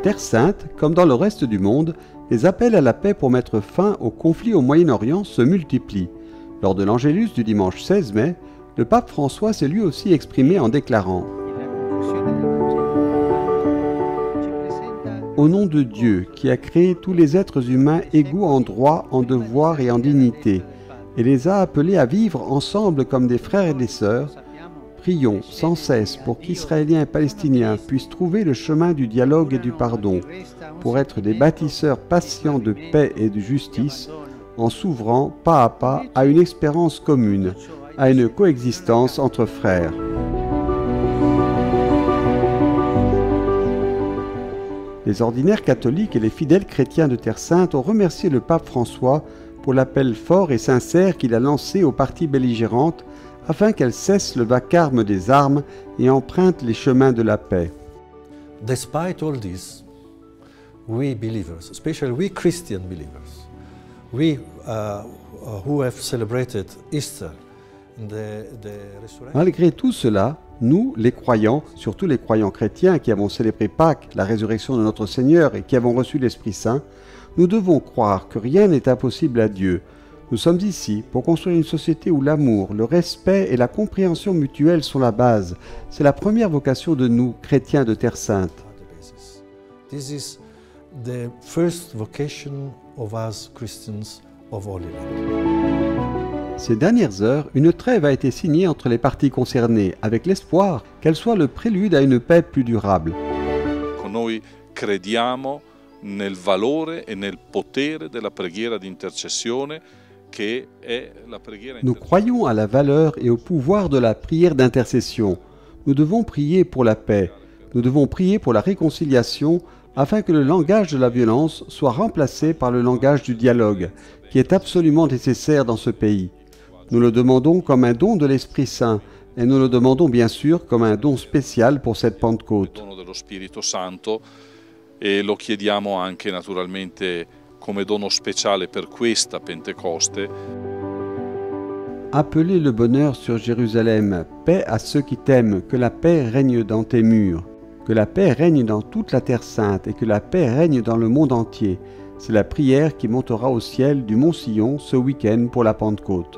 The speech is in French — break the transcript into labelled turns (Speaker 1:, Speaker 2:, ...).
Speaker 1: Terre Sainte, comme dans le reste du monde, les appels à la paix pour mettre fin aux conflits au Moyen-Orient se multiplient. Lors de l'Angélus du dimanche 16 mai, le pape François s'est lui aussi exprimé en déclarant « Au nom de Dieu, qui a créé tous les êtres humains égaux en droit, en devoir et en dignité, et les a appelés à vivre ensemble comme des frères et des sœurs, prions sans cesse pour qu'Israéliens et Palestiniens puissent trouver le chemin du dialogue et du pardon, pour être des bâtisseurs patients de paix et de justice, en s'ouvrant pas à pas à une espérance commune, à une coexistence entre frères. » Les ordinaires catholiques et les fidèles chrétiens de Terre Sainte ont remercié le pape François pour l'appel fort et sincère qu'il a lancé aux parties belligérantes afin qu'elles cessent le vacarme des armes et empruntent les chemins de la paix.
Speaker 2: Despite all this, we believers, especially we Christian believers, we who have celebrated Easter,
Speaker 1: Malgré tout cela, nous, les croyants, surtout les croyants chrétiens qui avons célébré Pâques, la résurrection de notre Seigneur et qui avons reçu l'Esprit Saint, nous devons croire que rien n'est impossible à Dieu. Nous sommes ici pour construire une société où l'amour, le respect et la compréhension mutuelle sont la base. C'est la première vocation de nous, chrétiens de Terre Sainte.
Speaker 2: This is the first vocation of us Christians of Holy Land.
Speaker 1: Ces dernières heures, une trêve a été signée entre les parties concernées, avec l'espoir qu'elle soit le prélude à une paix plus durable.
Speaker 3: Noi crediamo nel valore e nel potere della preghiera di intercessione che è la preghiera.
Speaker 1: Nous croyons à la valeur et au pouvoir de la prière d'intercession. Nous devons prier pour la paix. Nous devons prier pour la réconciliation afin que le langage de la violence soit remplacé par le langage du dialogue, qui est absolument nécessaire dans ce pays. Nous le demandons comme un don de l'Esprit Saint et nous le demandons bien sûr comme un don spécial pour cette Pentecôte.
Speaker 3: E lo chiediamo anche naturalmente come dono speciale per questa Pentecoste.
Speaker 1: Appelez le bonheur sur Jérusalem, paix à ceux qui t'aiment, que la paix règne dans tes murs, que la paix règne dans toute la Terre Sainte et que la paix règne dans le monde entier. C'est la prière qui montera au ciel du Mont Sion ce week-end pour la Pentecôte.